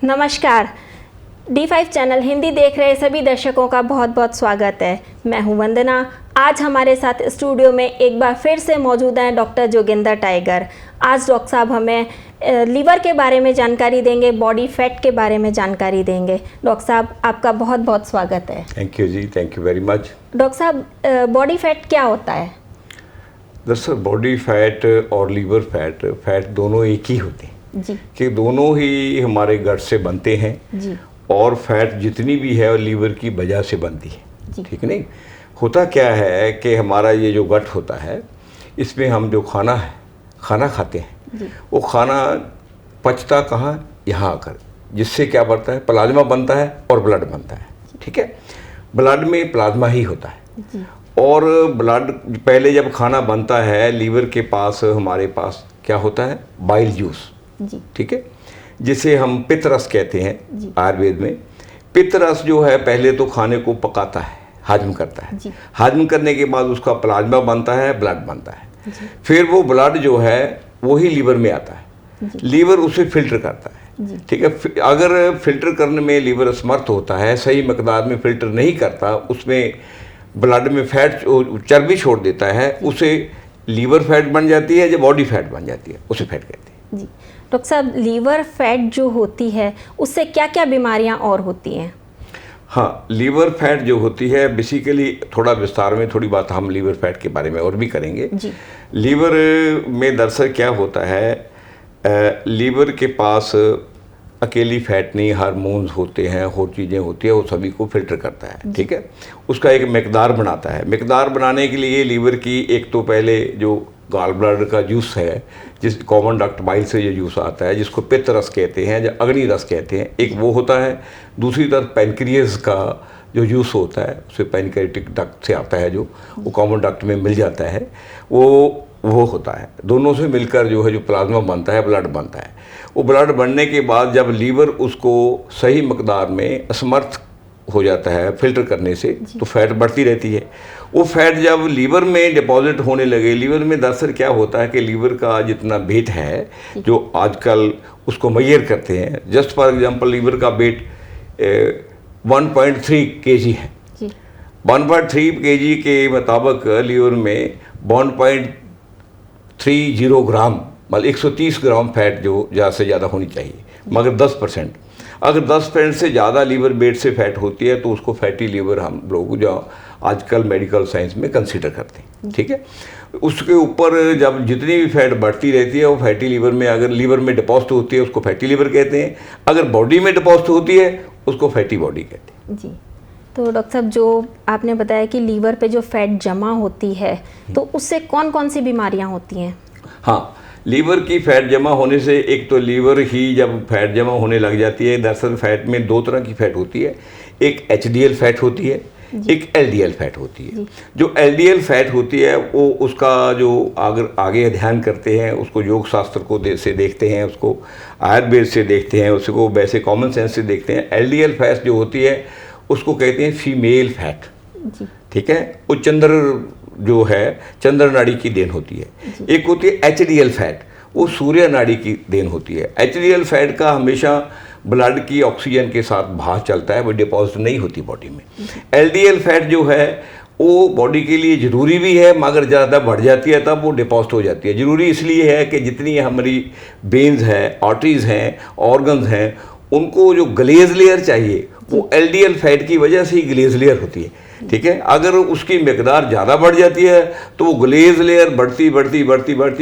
नमस्कार। D5 channel Hindi देख रहे सभी दर्शकों का बहुत बहुत स्वागत है। मैं हूं वंदना। आज हमारे साथ स्टूडियो में एक बार फिर से मौजूद हैं डॉक्टर जोगिंदर टाइगर। आज डॉक्टर साहब हमें लीवर के बारे में जानकारी देंगे, बॉडी फैट के बारे में जानकारी देंगे। डॉक्टर साहब आपका बहुत बहुत स्वागत है। थैंक यू जी, thank you very much. Doctor साहब बॉडी फैट क्या होता है? दरअसल बॉडी फैट और लीवर फैट दोनों एक ही होते हैं जी कि दोनों ही हमारे गट से बनते हैं जी और फैट जितनी भी है और लीवर की वजह से बनती है। जी। ठीक नहीं, होता क्या है कि हमारा ये जो गट होता है इसमें हम जो खाना खाते हैं जी वो खाना पचता कहाँ, यहाँ आकर, जिससे क्या बनता है, प्लाज्मा बनता है और ब्लड बनता है। ठीक है, ब्लड में प्लाज्मा ही होता है जी और ब्लड पहले जब खाना बनता है लीवर के पास हमारे पास क्या होता है, बाइल जूस। जी ठीक है, जिसे हम पित्त रस कहते जी। हैं आयुर्वेद में। पित्त रस जो है पहले तो खाने को पकाता है, हजम करता है। जी। हजम करने के बाद उसका प्लाज्मा बनता है, ब्लड बनता है। जी फिर वो ब्लड जो है वही लीवर में आता है। जी। लीवर उसे फिल्टर करता है। जी। ठीक है, अगर फिल्टर करने में लीवर असमर्थ होता है, सही मकदार में फिल्टर नहीं करता, उसमें ब्लड में फैट चर्बी छोड़ देता है, उसे लीवर फैट बन जाती है या बॉडी फैट बन जाती है, उसे फैट कहते हैं। जी। डॉक्टर साहब लीवर फैट जो होती है उससे क्या क्या बीमारियां और होती हैं? हाँ, लीवर फैट जो होती है बेसिकली, थोड़ा विस्तार में थोड़ी बात हम लीवर फैट के बारे में और भी करेंगे। जी लीवर में दरअसल क्या होता है, लीवर के पास अकेली फैट नहीं, हार्मोन्स होते हैं और चीज़ें होती है, वो सभी को फिल्टर करता है। ठीक है, उसका एक मकदार बनाता है। मकदार बनाने के लिए लीवर की एक तो पहले जो गॉल ब्लैडर का जूस है, जिस कॉमन डक्ट बाइल से ये जूस आता है, जिसको पित्त रस कहते हैं या अग्नि रस कहते हैं, एक वो होता है। दूसरी तरफ पैनक्रियास का जो जूस होता है, उसे पैनक्रियाटिक डक्ट से आता है, जो वो कॉमन डक्ट में मिल जाता है, वो होता है। दोनों से मिलकर जो है जो प्लाज्मा बनता है, ब्लड बनता है। वो ब्लड बनने के बाद जब लीवर उसको सही मकदार में असमर्थ हो जाता है फिल्टर करने से, तो फैट बढ़ती रहती है। वो फैट जब लीवर में डिपॉजिट होने लगे, लीवर में दरअसल क्या होता है कि लीवर का जितना वेट है, जो आजकल उसको मेजर करते हैं, जस्ट फॉर एग्जांपल लीवर का वेट 1.3 kg है। 1.3 kg के मुताबिक लीवर में 1.30 ग्राम, मतलब 130 ग्राम फैट जो ज़्यादा से ज़्यादा होनी चाहिए, मगर 10%। अगर 10% से ज़्यादा लीवर वेट से फैट होती है तो उसको फैटी लीवर हम लोग जो आजकल मेडिकल साइंस में कंसीडर करते हैं। ठीक है, उसके ऊपर जब जितनी भी फैट बढ़ती रहती है वो फैटी लीवर में, अगर लीवर में डिपॉजिट होती है उसको फैटी लीवर कहते हैं, अगर बॉडी में डिपॉजिट होती है उसको फैटी बॉडी कहते हैं। जी। तो डॉक्टर साहब जो आपने बताया कि लीवर पे जो फैट जमा होती है तो उससे कौन कौन सी बीमारियां होती हैं? हाँ, लीवर की फैट जमा होने से, एक तो लीवर ही जब फैट जमा होने लग जाती है, दरअसल फैट में दो तरह की फैट होती है। एक HDL फैट होती है, एक LDL फैट होती है। जो LDL फैट होती है वो उसका जो आगे ध्यान करते हैं, उसको योग शास्त्र को से देखते हैं, उसको आयुर्वेद से देखते हैं, उसको वैसे कॉमन सेंस से देखते हैं। LDL फैट जो होती है उसको कहते हैं फीमेल फैट। ठीक है, वो जो है चंद्र नाड़ी की देन होती है। एक होती है HDL फैट, वो सूर्य नाड़ी की देन होती है। HDL फैट का हमेशा ब्लड की ऑक्सीजन के साथ भाव चलता है, वो डिपॉजिट नहीं होती बॉडी में। LDL फैट जो है वो बॉडी के लिए ज़रूरी भी है, मगर ज़्यादा बढ़ जाती है तब वो डिपॉजिट हो जाती है। ज़रूरी इसलिए है कि जितनी हमारी वेन्स हैं, आर्टरीज हैं, ऑर्गन्स हैं, उनको जो ग्लेज लेयर चाहिए वो LDL फैट की वजह से ही ग्लेज लेयर होती है। ठीक है, अगर उसकी मकदार ज़्यादा बढ़ जाती है तो वो ग्लेज लेयर बढ़ती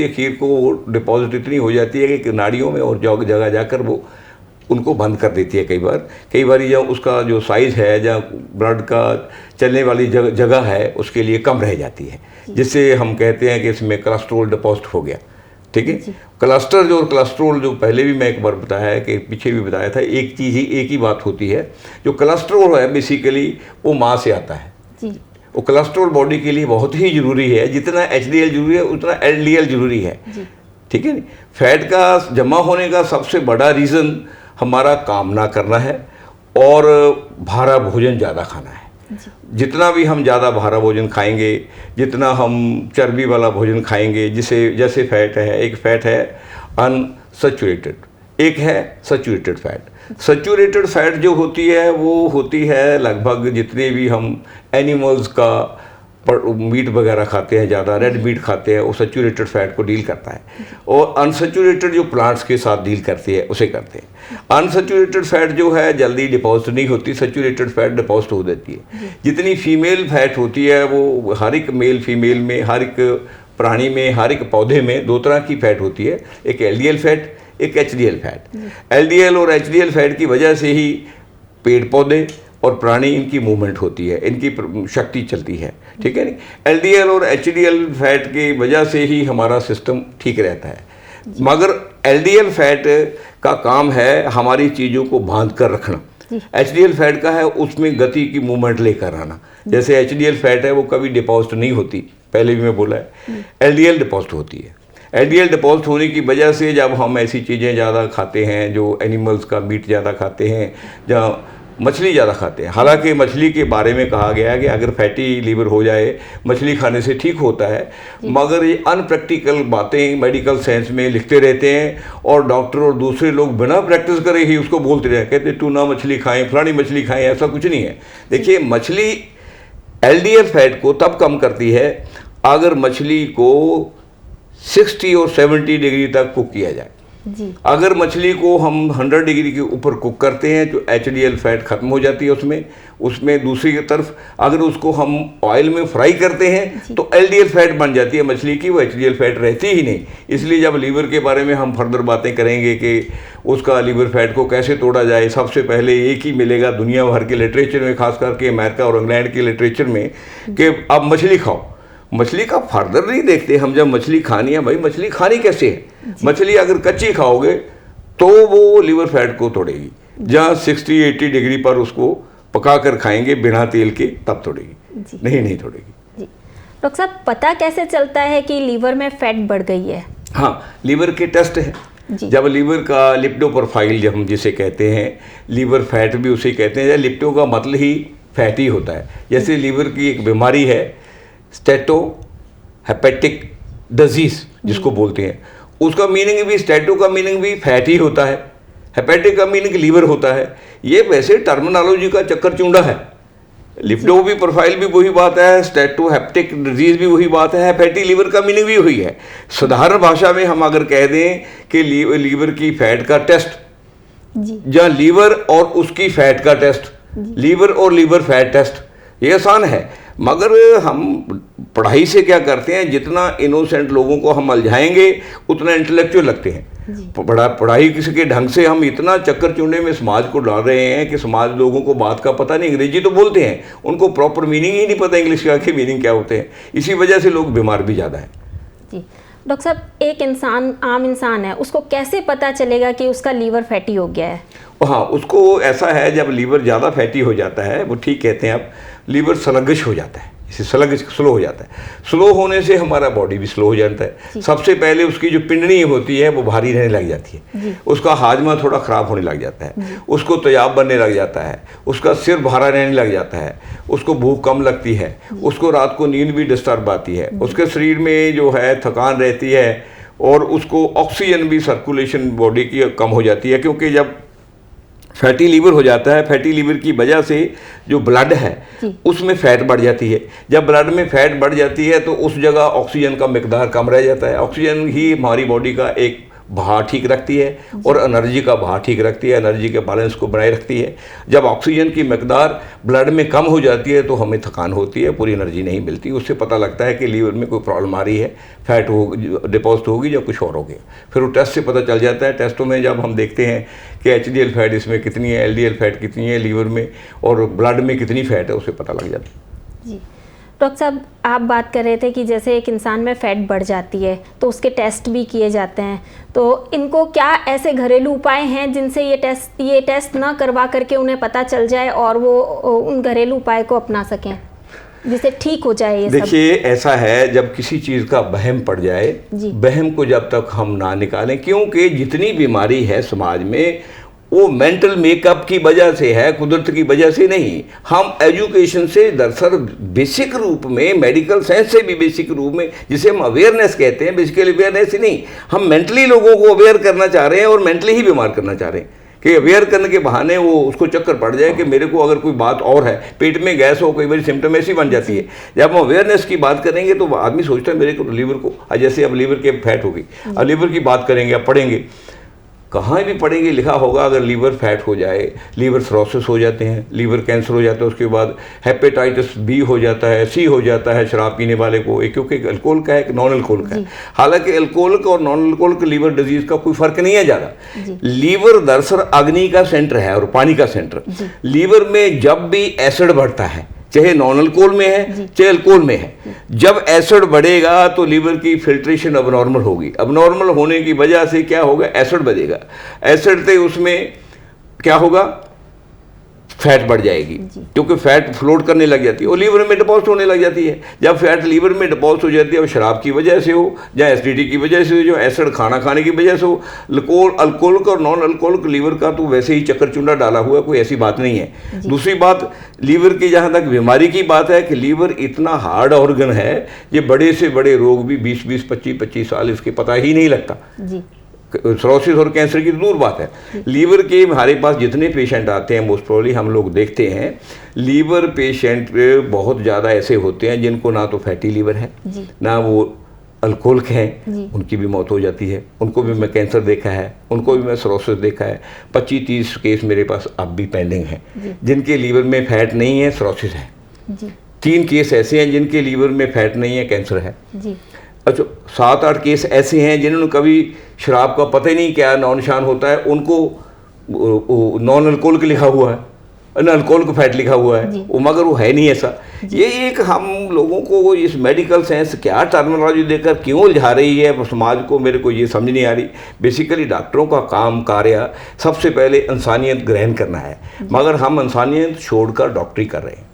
आखिर को वो डिपॉजिट इतनी हो जाती है कि नाड़ियों में और जगह जाकर वो उनको बंद कर देती है। कई बार जब उसका जो साइज़ है, जहाँ ब्लड का चलने वाली जगह है, उसके लिए कम रह जाती है, जिससे हम कहते हैं कि इसमें कोलेस्ट्रॉल डिपॉजिट हो गया। ठीक है, कोलेस्ट्रॉल जो पहले भी मैं एक बार बताया है कि पीछे भी बताया था, एक ही बात होती है। जो कोलेस्ट्रॉल है बेसिकली वो माँ से आता है। वो कोलेस्ट्रॉल बॉडी के लिए बहुत ही ज़रूरी है, जितना HDL जरूरी है उतना LDL जरूरी है। ठीक है, फैट का जमा होने का सबसे बड़ा रीज़न हमारा काम ना करना है और भारा भोजन ज़्यादा खाना है। जितना भी हम ज़्यादा भारा भोजन खाएंगे, जितना हम चर्बी वाला भोजन खाएंगे, जैसे फैट है, एक फैट है अनसैचुरेटेड, एक है सैचुरेटेड फैट। सैचुरेटेड फैट जो होती है वो होती है लगभग जितने भी हम एनिमल्स का मीट वगैरह खाते हैं, ज़्यादा रेड मीट खाते हैं, वो सैचुरेटेड फैट को डील करता है। और अनसैचुरेटेड जो प्लांट्स के साथ डील करती है उसे करते हैं। अनसैचुरेटेड फैट जो है जल्दी डिपॉजिट नहीं होती, सैचुरेटेड फैट डिपॉजिट हो जाती है। जितनी फीमेल फैट होती है वो हर एक मेल फीमेल में, हर एक प्राणी में, हर एक पौधे में दो तरह की फैट होती है, एक एलडीएल फैट, एक एचडीएल फैट। एलडीएल और एचडीएल फैट की वजह से ही पेड़ पौधे और प्राणी इनकी मूवमेंट होती है, इनकी शक्ति चलती है, ठीक है नहीं। एलडीएल और एचडीएल फैट की वजह से ही हमारा सिस्टम ठीक रहता है। मगर एलडीएल फैट का काम है हमारी चीज़ों को बांध कर रखना, एचडीएल फैट का है उसमें गति की मूवमेंट लेकर आना। जैसे एचडीएल फैट है वो कभी डिपॉजिट नहीं होती, पहले भी मैं बोला है, एलडीएल डिपॉजिट होती है। एलडीएल डिपॉजिट होने की वजह से जब हम ऐसी चीज़ें ज़्यादा खाते हैं, जो एनिमल्स का मीट ज़्यादा खाते हैं, जहाँ मछली ज़्यादा खाते हैं, हालांकि मछली के बारे में कहा गया है कि अगर फैटी लीवर हो जाए मछली खाने से ठीक होता है, मगर ये अनप्रैक्टिकल बातें मेडिकल साइंस में लिखते रहते हैं और डॉक्टर और दूसरे लोग बिना प्रैक्टिस करे ही उसको बोलते रहे, कहते तू ना मछली खाएं, फलानी मछली खाएं, ऐसा कुछ नहीं है। देखिए मछली एलडीएल फैट को तब कम करती है अगर मछली को 60 और 70 डिग्री तक कुक किया जाए। जी। अगर मछली को हम 100 डिग्री के ऊपर कुक करते हैं तो एचडीएल फैट खत्म हो जाती है उसमें दूसरी तरफ अगर उसको हम ऑयल में फ्राई करते हैं तो एलडीएल फैट बन जाती है मछली की, वो एचडीएल फैट रहती ही नहीं। इसलिए जब लीवर के बारे में हम फर्दर बातें करेंगे कि उसका लीवर फैट को कैसे तोड़ा जाए, सबसे पहले एक ही मिलेगा दुनिया भर के लिटरेचर में, खास करके अमेरिका और इंग्लैंड के लिटरेचर में, कि आप मछली खाओ। मछली का फर्दर नहीं देखते हम, जब मछली खानी है भाई मछली खानी कैसे है। मछली अगर कच्ची खाओगे तो वो लीवर फैट को तोड़ेगी, जहाँ 60-80 डिग्री पर उसको पका कर खाएंगे बिना तेल के तब तोड़ेगी, नहीं तोड़ेगी। डॉक्टर साहब पता कैसे चलता है कि लीवर में फैट बढ़ गई है? हाँ, लीवर के टेस्ट है। जब लीवर का लिपिडो प्रोफाइल जब हम जिसे कहते हैं, लीवर फैट भी उसे कहते हैं, लिपिडो का मतलब ही फैट ही होता है। जैसे लीवर की एक बीमारी है स्टेटो हेपेटिक डिजीज जिसको बोलते हैं, उसका मीनिंग भी, स्टेटो का मीनिंग भी फैट ही होता है, हेपेटिक का मीनिंग लीवर होता है। ये वैसे टर्मिनोलॉजी का चक्कर चूंडा है। लिपिडो भी प्रोफाइल भी वही बात है, स्टेटो हेपेटिक डिजीज भी वही बात है, फैटी लीवर का मीनिंग भी वही है। साधारण भाषा में हम अगर कह दें कि लीवर की फैट का टेस्ट, जहाँ लीवर और उसकी फैट का टेस्ट, लीवर और लीवर फैट टेस्ट, ये आसान है। मगर हम पढ़ाई से क्या करते हैं, जितना इनोसेंट लोगों को हम अलझाएंगे उतना इंटेलेक्चुअल लगते हैं। पढ़ाई किसी के ढंग से हम इतना चक्कर चूंडे में समाज को डाल रहे हैं कि समाज लोगों को बात का पता नहीं, अंग्रेजी तो बोलते हैं, उनको प्रॉपर मीनिंग ही नहीं पता इंग्लिश का मीनिंग क्या होते हैं। इसी वजह से लोग बीमार भी ज़्यादा हैं। जी डॉक्टर साहब, एक इंसान, आम इंसान है, उसको कैसे पता चलेगा कि उसका लीवर फैटी हो गया है? हाँ, उसको ऐसा है जब लीवर ज़्यादा फैटी हो जाता है, वो ठीक कहते हैं आप, लीवर स्लगिश हो जाता है, इसे स्लगिश स्लो हो जाता है। स्लो होने से हमारा बॉडी भी स्लो हो जाता है। सबसे पहले उसकी जो पिंडनी होती है वो भारी रहने लग जाती है, उसका हाजमा थोड़ा ख़राब होने लग जाता है, उसको तेजाब बनने लग जाता है, उसका सिर भारा रहने लग जाता है, उसको भूख कम लगती है, उसको रात को नींद भी डिस्टर्ब आती है, उसके शरीर में जो है थकान रहती है और उसको ऑक्सीजन भी सर्कुलेशन बॉडी की कम हो जाती है। क्योंकि जब फैटी लीवर हो जाता है, फैटी लीवर की वजह से जो ब्लड है उसमें फैट बढ़ जाती है। जब ब्लड में फैट बढ़ जाती है तो उस जगह ऑक्सीजन का मिकदार कम रह जाता है। ऑक्सीजन ही हमारी बॉडी का एक बहाव ठीक रखती है और एनर्जी का बहाव ठीक रखती है, एनर्जी के बैलेंस को बनाए रखती है। जब ऑक्सीजन की मिकदार ब्लड में कम हो जाती है तो हमें थकान होती है, पूरी एनर्जी नहीं मिलती। उससे पता लगता है कि लीवर में कोई प्रॉब्लम आ रही है, फैट हो डिपॉजिट होगी या कुछ और हो गया। फिर वो टेस्ट से पता चल जाता है। टेस्टों में जब हम देखते हैं कि एचडीएल फैट इसमें कितनी है, एलडीएल फैट कितनी है लीवर में और ब्लड में कितनी फैट है, उससे पता लग जाता है। जी डॉक्टर साहब, आप बात कर रहे थे कि जैसे एक इंसान में फ़ैट बढ़ जाती है तो उसके टेस्ट भी किए जाते हैं, तो इनको क्या ऐसे घरेलू उपाय हैं जिनसे ये टेस्ट ना करवा करके उन्हें पता चल जाए और वो उन घरेलू उपाय को अपना सकें जिससे ठीक हो जाए ये? देखिए, ऐसा है जब किसी चीज़ का वहम पड़ जाए, वहम को जब तक हम ना निकालें, क्योंकि जितनी बीमारी है समाज में वो मेंटल मेकअप की वजह से है, कुदरत की वजह से नहीं। हम एजुकेशन से दरअसल बेसिक रूप में, मेडिकल साइंस से भी बेसिक रूप में, जिसे हम अवेयरनेस कहते हैं, बेसिकली अवेयरनेस ही नहीं, हम मेंटली लोगों को अवेयर करना चाह रहे हैं और मेंटली ही बीमार करना चाह रहे हैं कि अवेयर करने के बहाने वो उसको चक्कर पड़ जाए कि मेरे को अगर कोई बात और है, पेट में गैस हो, कई बार सिम्टम ऐसी बन जाती है। जब हम अवेयरनेस की बात करेंगे तो आदमी सोचता है मेरे को लीवर को, जैसे अब लीवर के फैट होगी, अब लीवर की बात करेंगे, अब पढ़ेंगे, कहाँ भी पढ़ेंगे लिखा होगा अगर लीवर फैट हो जाए, लीवर सिरोसिस हो जाते हैं, लीवर कैंसर हो जाता है, उसके बाद हेपेटाइटिस बी हो जाता है, सी हो जाता है शराब पीने वाले को, क्योंकि एक अल्कोहल का है, एक नॉन अल्कोहल का है। हालांकि अल्कोहल और नॉन अल्कोहल लीवर डिजीज का कोई फर्क नहीं है ज़्यादा। लीवर दरअसल अग्नि का सेंटर है और पानी का सेंटर। लीवर में जब भी एसिड बढ़ता है, चाहे नॉन अल्कोहल में है चाहे अल्कोहल में है, जब एसिड बढ़ेगा तो लीवर की फिल्ट्रेशन अबनॉर्मल होगी। अबनॉर्मल होने की वजह से क्या होगा, एसिड बढ़ेगा, एसिड से उसमें क्या होगा, फैट बढ़ जाएगी, क्योंकि फैट फ्लोट करने लग जाती है और लीवर में डिपॉजिट होने लग जाती है। जब फैट लीवर में डिपॉजिट हो जाती है, और शराब की वजह से हो या एसिडिटी की वजह से हो, जो एसिड खाना खाने की वजह से हो, अल्कोहलिक और नॉन अल्कोहलिक लीवर का तो वैसे ही चक्कर चुंडा डाला हुआ है, कोई ऐसी बात नहीं है। दूसरी बात, लीवर की जहाँ तक बीमारी की बात है कि लीवर इतना हार्ड ऑर्गन है, ये बड़े से बड़े रोग भी 20-20, 25-25 साल इसके पता ही नहीं लगता। सिरोसिस और कैंसर की दूर बात है। लीवर के हमारे पास जितने पेशेंट आते हैं, मोस्ट प्रोबेबली हम लोग देखते हैं लीवर पेशेंट बहुत ज़्यादा ऐसे होते हैं जिनको ना तो फैटी लीवर है, ना वो अल्कोहलिक हैं, उनकी भी मौत हो जाती है। उनको भी मैं कैंसर देखा है, उनको भी मैं सिरोसिस देखा है। 25-30 केस मेरे पास अब भी पेंडिंग हैं जिनके लीवर में फैट नहीं है, सिरोसिस है। 3 केस ऐसे हैं जिनके लीवर में फैट नहीं है, कैंसर है। अच्छा, 7-8 केस ऐसे हैं जिन्होंने कभी शराब का पता ही नहीं क्या नौ निशान होता है, उनको नॉन अल्कोहलिक लिखा हुआ है, अल्कोहलिक फैट लिखा हुआ है, वो मगर वो है नहीं ऐसा। ये एक हम लोगों को इस मेडिकल साइंस क्या टर्मिनोलॉजी देकर क्यों उलझा रही है समाज को, मेरे को ये समझ नहीं आ रही। बेसिकली डॉक्टरों का काम कार्य सबसे पहले इंसानियत ग्रहण करना है, मगर हम इंसानियत छोड़कर डॉक्टरी कर रहे हैं।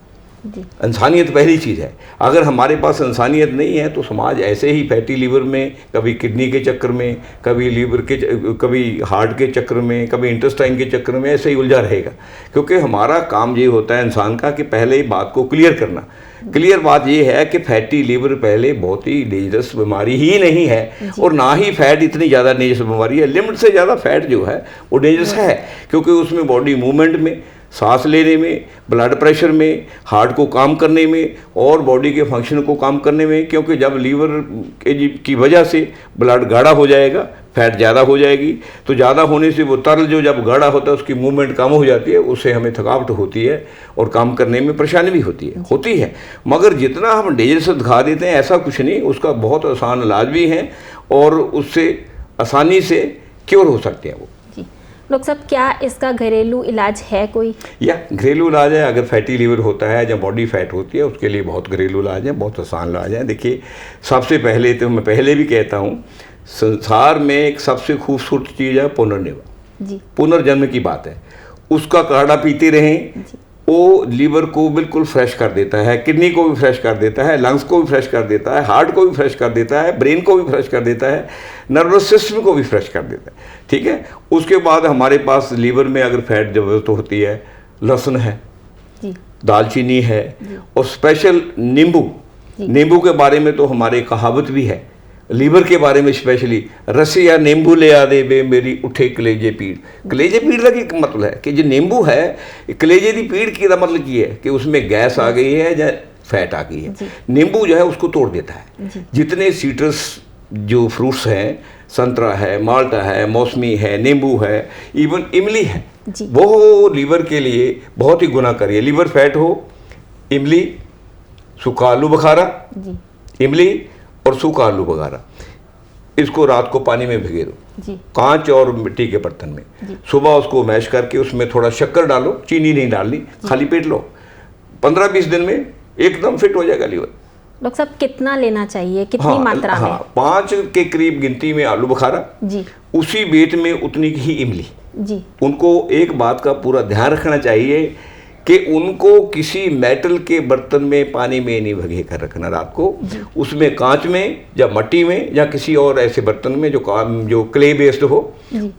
इंसानियत पहली चीज़ है। अगर हमारे पास इंसानियत नहीं है तो समाज ऐसे ही फैटी लीवर में, कभी किडनी के चक्कर में, कभी लीवर के, कभी हार्ट के चक्कर में, कभी इंटेस्टाइन के चक्कर में ऐसे ही उलझा रहेगा। क्योंकि हमारा काम ये होता है इंसान का कि पहले ही बात को क्लियर करना। क्लियर बात ये है कि फैटी लीवर पहले बहुत ही डेंजरस बीमारी ही नहीं है, और ना ही फैट इतनी ज़्यादा डेंजरस बीमारी है। लिमिट से ज़्यादा फैट जो है वो डेंजरस है, क्योंकि उसमें बॉडी मूवमेंट में, सांस लेने में, ब्लड प्रेशर में, हार्ट को काम करने में और बॉडी के फंक्शन को काम करने में, क्योंकि जब लीवर की वजह से ब्लड गाढ़ा हो जाएगा, फैट ज़्यादा हो जाएगी, तो ज़्यादा होने से वो तरल जो जब गाढ़ा होता है उसकी मूवमेंट कम हो जाती है, उससे हमें थकावट होती है और काम करने में परेशानी भी होती है। मगर जितना हम डेंजरस दिखा देते हैं ऐसा कुछ नहीं, उसका बहुत आसान इलाज भी है और उससे आसानी से क्योर हो सकते हैं वो। डॉक्टर साहब, क्या इसका घरेलू इलाज है कोई? या घरेलू इलाज है। अगर फैटी लीवर होता है या बॉडी फैट होती है उसके लिए बहुत घरेलू इलाज है, बहुत आसान इलाज है। देखिए, सबसे पहले तो मैं पहले भी कहता हूँ, संसार में एक सबसे खूबसूरत चीज़ है पुनर्निर्वाण, पुनर्जन्म की बात है। उसका काढ़ा पीते रहें, वो लीवर को बिल्कुल फ्रेश कर देता है, किडनी को भी फ्रेश कर देता है, लंग्स को भी फ्रेश कर देता है, हार्ट को भी फ्रेश कर देता है, ब्रेन को भी फ्रेश कर देता है, नर्वस सिस्टम को भी फ्रेश कर देता है। ठीक है। उसके बाद हमारे पास लीवर में अगर फैट ज़बरदस्त होती है, लहसुन है, दालचीनी है और स्पेशल नींबू के बारे में तो हमारे कहावत भी है, लीवर के बारे में स्पेशली, रसी या नींबू ले आ दे बे मेरी उठे कलेजे पीड़। कलेजे पीड़ का क्या मतलब है कि जो नींबू है, कलेजे की पीड़ की मतलब ये है कि उसमें गैस आ गई है या फैट आ गई है। नींबू जो है उसको तोड़ देता है। जितने सीट्रस जो फ्रूट्स हैं, संतरा है, माल्टा है, मौसमी है, नींबू है, इवन इमली है, वो लीवर के लिए बहुत ही गुनाकारी है। लीवर फैट हो, इमली, सूखा आलू बुखारा, इमली और सूखा आलू बुखारा, इसको रात को पानी में भिगो दो, कांच और मिट्टी के बर्तन में। सुबह उसको मैश करके उसमें थोड़ा शक्कर डालो, चीनी नहीं डालनी, खाली पेट लो। 15-20 दिन में एकदम फिट हो जाएगा लीवर। डॉक्टर साहब, कितना लेना चाहिए, कितनी मात्रा में? 5 के करीब गिनती में आलू बुखारा, उसी वेट में उतनी ही इमली। उनको एक बात का पूरा ध्यान रखना चाहिए कि उनको किसी मेटल के बर्तन में पानी में नहीं भगे कर रखना रात को, उसमें कांच में या मट्टी में या किसी और ऐसे बर्तन में जो क्ले बेस्ड हो।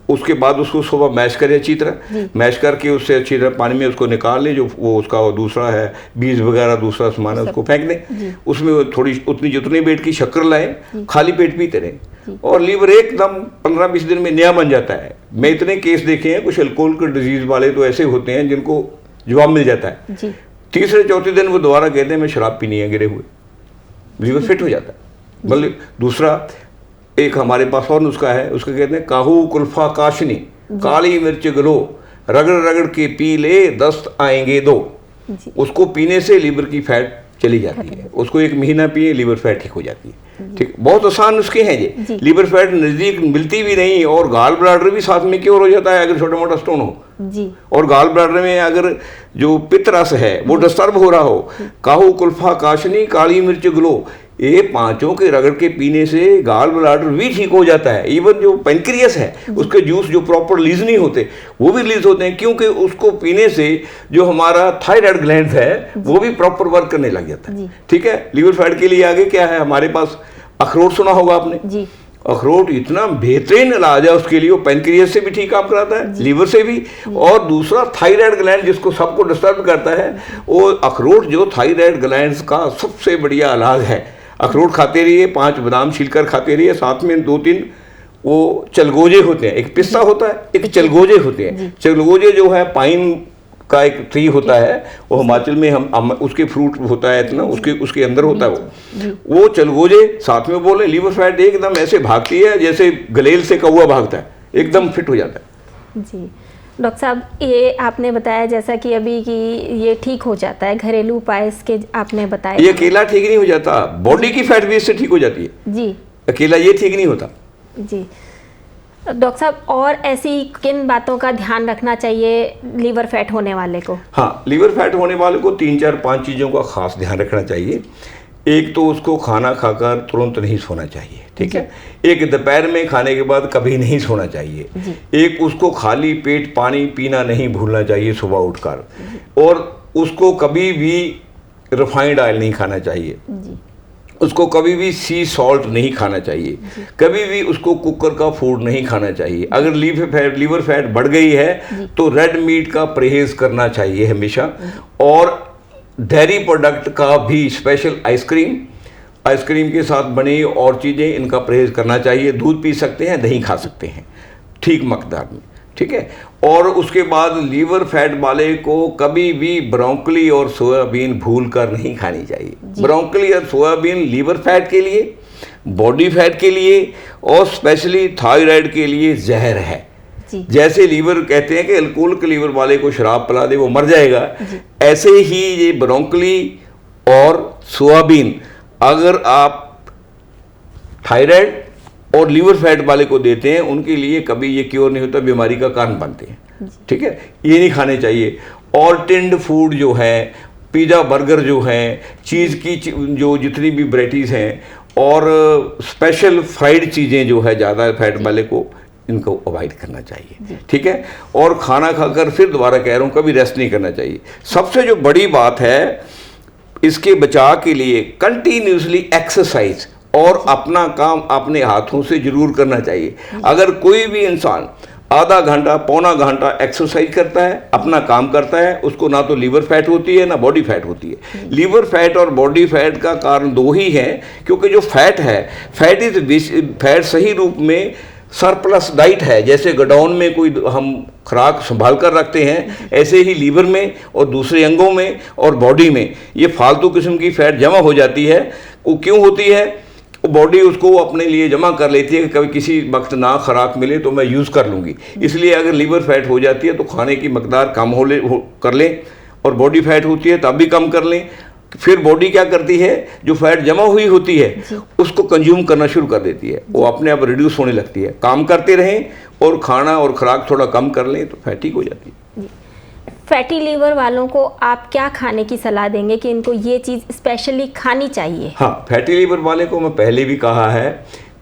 उसके बाद उसको सुबह मैश करें अच्छी तरह, मैश करके उससे अच्छी तरह पानी में उसको निकाल लें, जो वो उसका दूसरा है बीज वगैरह दूसरा सामान है उसको फेंक दें, उसमें थोड़ी उतनी जितनी वेट की शक्कर लाएं, खाली पेट पीते रहें और लीवर एकदम 15-20 दिन में नया बन जाता है। मैं इतने केस देखे हैं, कुछ अल्कोहल के डिजीज वाले तो ऐसे होते हैं जिनको जवाब मिल जाता है, तीसरे चौथे दिन वो दोबारा कहते हैं मैं शराब पीनी है, गिरे हुए लीवर फिट हो जाता है। मतलब दूसरा एक हमारे पास और नुस्खा है, उसका कहते हैं काहू कुल्फा काशनी, काली मिर्च गलो, रगड़ रगड़ के पी ले दस्त आएंगे दो। उसको पीने से लीवर की फैट चली जाती है, उसको 1 महीना पिए लीवर फैट ठीक हो जाती है। ठीक, बहुत आसान नुस्खे हैं ये। लीवर फैट नज़दीक मिलती भी नहीं और गाल ब्लैडर भी साथ में क्योर हो जाता है अगर छोटा मोटा स्टोन हो जी। और गाल ब्लैडर में अगर जो पित्त रस है वो डिस्टर्ब हो रहा हो, काहू कुल्फा काशनी काली मिर्च ग्लो, ये 5 के रगड़ के पीने से गाल ब्लैडर भी ठीक हो जाता है। इवन जो पेनक्रियास है उसके जूस जो प्रॉपर रिलीज नहीं होते वो भी रिलीज होते हैं, क्योंकि उसको पीने से जो हमारा थायराइड ग्लैंड है वो भी प्रॉपर वर्क करने लग जाता है। ठीक है, लीवर फैट के लिए आगे क्या है हमारे पास, अखरोट सुना होगा आपने जी। अखरोट इतना बेहतरीन इलाज है उसके लिए, वो पेनक्रियास से भी ठीक काम कराता है, लीवर से भी, और दूसरा थायराइड ग्लैंड जिसको सबको डिस्टर्ब करता है, वो अखरोट जो थायराइड ग्लैंड का सबसे बढ़िया इलाज है। अखरोट खाते रहिए, 5 बादाम छीलकर खाते रहिए, साथ में 2-3 वो चलगोजे होते हैं, एक पिस्ता होता है, एक चलगोजे होते हैं। चलगोजे जो है पाइन का एक ट्री होता है, वो हिमाचल में हम उसके फ्रूट होता है इतना, उसके अंदर होता है वो चलगोजे साथ में बोले, लीवर फैट एकदम ऐसे भागती है जैसे गलेल से कौवा भागता है, एकदम फिट हो जाता है जी। डॉक्टर साहब, ये आपने बताया जैसा कि अभी कि ये ठीक हो जाता है, घरेलू उपाय इसके आपने बताया। ये अकेला ठीक नहीं हो जाता, बॉडी की फैट भी इससे ठीक हो जाती है जी, अकेला ये ठीक नहीं होता जी। डॉक्टर साहब, और ऐसी किन बातों का ध्यान रखना चाहिए लीवर फैट होने वाले को? हाँ, लीवर फैट होने वाले को 3-4-5 चीज़ों का खास ध्यान रखना चाहिए। एक तो उसको खाना खाकर तुरंत नहीं सोना चाहिए, ठीक है। एक दोपहर में खाने के बाद कभी नहीं सोना चाहिए। एक उसको खाली पेट पानी पीना नहीं भूलना चाहिए सुबह उठकर, और उसको कभी भी रिफाइंड ऑयल नहीं खाना चाहिए, उसको कभी भी सी सॉल्ट नहीं खाना चाहिए, कभी भी उसको कुकर का फूड नहीं खाना चाहिए। अगर लीवर फैट बढ़ गई है तो रेड मीट का परहेज करना चाहिए हमेशा, और डेयरी प्रोडक्ट का भी, स्पेशल आइसक्रीम के साथ बनी और चीज़ें, इनका परहेज करना चाहिए। दूध पी सकते हैं, दही खा सकते हैं ठीक मकदार में, ठीक है। और उसके बाद लीवर फैट वाले को कभी भी ब्रोकली और सोयाबीन भूल कर नहीं खानी चाहिए। ब्रोकली और सोयाबीन लीवर फैट के लिए, बॉडी फैट के लिए और स्पेशली थायराइड के लिए जहर है। जैसे लीवर कहते हैं कि अल्कोहल के लीवर वाले को शराब पिला दे वो मर जाएगा, ऐसे ही ये ब्रोकली और सोयाबीन अगर आप थायराइड और लीवर फैट वाले को देते हैं उनके लिए कभी ये क्योर नहीं होता, बीमारी का कारण बनते हैं, ठीक है। ये नहीं खाने चाहिए। और टिंड फूड जो है, पिज़्ज़ा बर्गर जो है, चीज़ की जो जितनी भी वैराइटीज़ हैं, और स्पेशल फ्राइड चीज़ें जो है ज़्यादा फैट वाले को, इनको अवॉइड करना चाहिए, ठीक है। और खाना खाकर फिर दोबारा कह रहा हूँ कभी रेस्ट नहीं करना चाहिए। सबसे जो बड़ी बात है इसके बचाव के लिए कंटिन्यूसली एक्सरसाइज और अपना काम अपने हाथों से जरूर करना चाहिए। अगर कोई भी इंसान आधा घंटा पौना घंटा एक्सरसाइज करता है, अपना काम करता है, उसको ना तो लीवर फैट होती है ना बॉडी फैट होती है। लीवर फैट और बॉडी फैट का कारण 2 ही है, क्योंकि जो फैट है, फैट सही रूप में सरप्लस डाइट है। जैसे गोडाउन में कोई हम खुराक संभाल कर रखते हैं, ऐसे ही लीवर में और दूसरे अंगों में और बॉडी में ये फालतू किस्म की फैट जमा हो जाती है। वो क्यों होती है? बॉडी उसको अपने लिए जमा कर लेती है कि कभी किसी वक्त ना खुराक मिले तो मैं यूज़ कर लूँगी। इसलिए अगर लीवर फैट हो जाती है तो खाने की मकदार कम कर लें, और बॉडी फैट होती है तब भी कम कर लें। फिर बॉडी क्या करती है, जो फैट जमा हुई होती है उसको कंज्यूम करना शुरू कर देती है, वो अपने आप रिड्यूस होने लगती है। काम करते रहें और खाना और खुराक थोड़ा कम कर लें तो फैट ठीक हो जाती है। फैटी लीवर वालों को आप क्या खाने की सलाह देंगे कि इनको ये चीज़ स्पेशली खानी चाहिए? हाँ, फैटी लीवर वाले को मैं पहले भी कहा है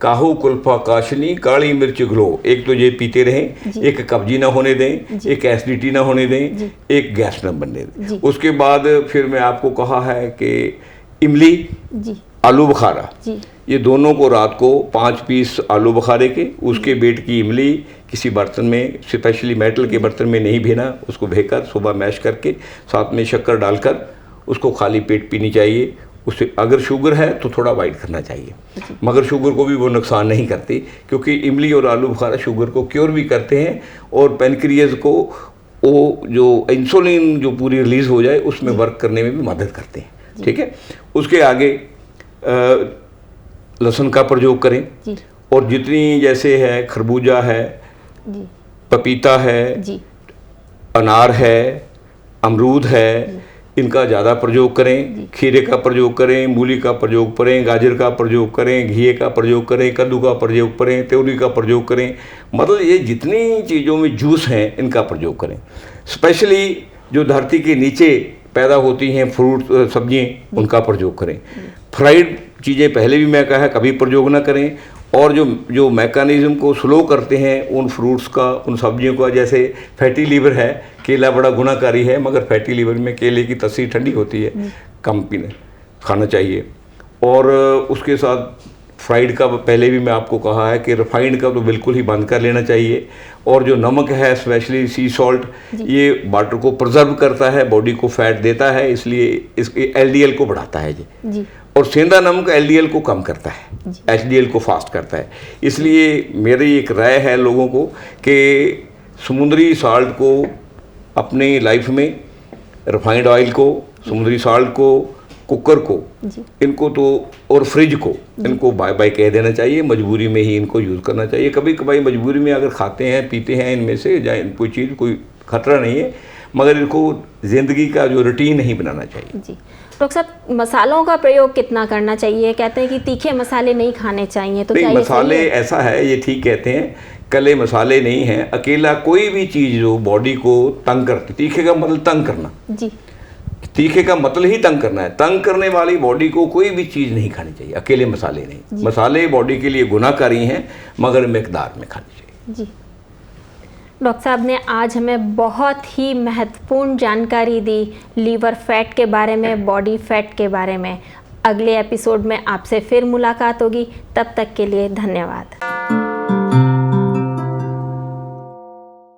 काहू कुल्फा काशनी काली मिर्च घलो, एक तो ये पीते रहें, एक कब्जी ना होने दें, एक एसिडिटी ना होने दें, एक गैस ना बनने दें। उसके बाद फिर मैं आपको कहा है कि इमली, आलू बुखारा, ये दोनों को रात को 5 पीस आलू बुखारे के, उसके वेट की इमली किसी बर्तन में, स्पेशली मेटल के बर्तन में नहीं भेना, उसको भेकर सुबह मैश करके साथ में शक्कर डालकर उसको खाली पेट पीनी चाहिए। उससे अगर शुगर है तो थोड़ा अवॉइड करना चाहिए, मगर शुगर को भी वो नुकसान नहीं करती, क्योंकि इमली और आलू बुखारा शुगर को क्योर भी करते हैं और पेनक्रियाज को वो जो इंसुलिन जो पूरी रिलीज हो जाए उसमें वर्क करने में भी मदद करते हैं। ठीक है, उसके आगे लहसुन का प्रयोग करें, और जितनी जैसे है खरबूजा है, पपीता है, अनार है, अमरूद है, इनका ज़्यादा प्रयोग करें। खीरे का प्रयोग करें, मूली का प्रयोग करें, गाजर का प्रयोग करें, घिए का प्रयोग करें, कद्दू का प्रयोग करें, त्योरी का प्रयोग करें। मतलब ये जितनी चीज़ों में जूस हैं इनका प्रयोग करें। स्पेशली जो धरती के नीचे पैदा होती हैं फ्रूट सब्जियाँ, उनका प्रयोग करें। फ्राइड चीज़ें पहले भी मैं कहा कभी प्रयोग ना करें, और जो मैकेनिज्म को स्लो करते हैं उन फ्रूट्स का, उन सब्जियों का, जैसे फैटी लीवर है, केला बड़ा गुनाकारी है, मगर फैटी लीवर में केले की तस्वीर ठंडी होती है, कम खाना चाहिए। और उसके साथ फ्राइड का पहले भी मैं आपको कहा है कि रिफाइंड का तो बिल्कुल ही बंद कर लेना चाहिए। और जो नमक है, स्पेशली सी सॉल्ट, ये वाटर को प्रिजर्व करता है, बॉडी को फैट देता है, इसलिए इसके एलडीएल को बढ़ाता है जी। और सेंधा नमक एलडीएल को कम करता है, एचडीएल को फास्ट करता है। इसलिए मेरी एक राय है लोगों को कि समुद्री साल्ट को अपनी लाइफ में, रिफाइंड ऑयल को, समुद्री साल्ट को, कुकर को, इनको तो, और फ्रिज को, इनको बाय बाय कह देना चाहिए। मजबूरी में ही इनको यूज़ करना चाहिए। कभी कभाई मजबूरी में अगर खाते हैं पीते हैं इनमें से कोई चीज़, कोई खतरा नहीं है, मगर इनको ज़िंदगी का जो रूटीन नहीं बनाना चाहिए जी। डॉक्टर साहब, मसालों का प्रयोग कितना करना चाहिए? कहते हैं कि तीखे मसाले नहीं खाने चाहिए, तो क्या ये मसाले सही है? ऐसा है, ये ठीक कहते हैं, कले मसाले नहीं हैं। अकेला कोई भी चीज़ जो बॉडी को तंग करती, तीखे का मतलब तंग करना जी, तीखे का मतलब ही तंग करना है। तंग करने वाली बॉडी को कोई भी चीज़ नहीं खानी चाहिए, अकेले मसाले नहीं। मसाले बॉडी के लिए गुनाहकारी हैं, मगर मिकदार में खानी चाहिए जी। डॉक्टर साहब ने आज हमें बहुत ही महत्वपूर्ण जानकारी दी लीवर फैट के बारे में, बॉडी फैट के बारे में। अगले एपिसोड में आपसे फिर मुलाकात होगी, तब तक के लिए धन्यवाद।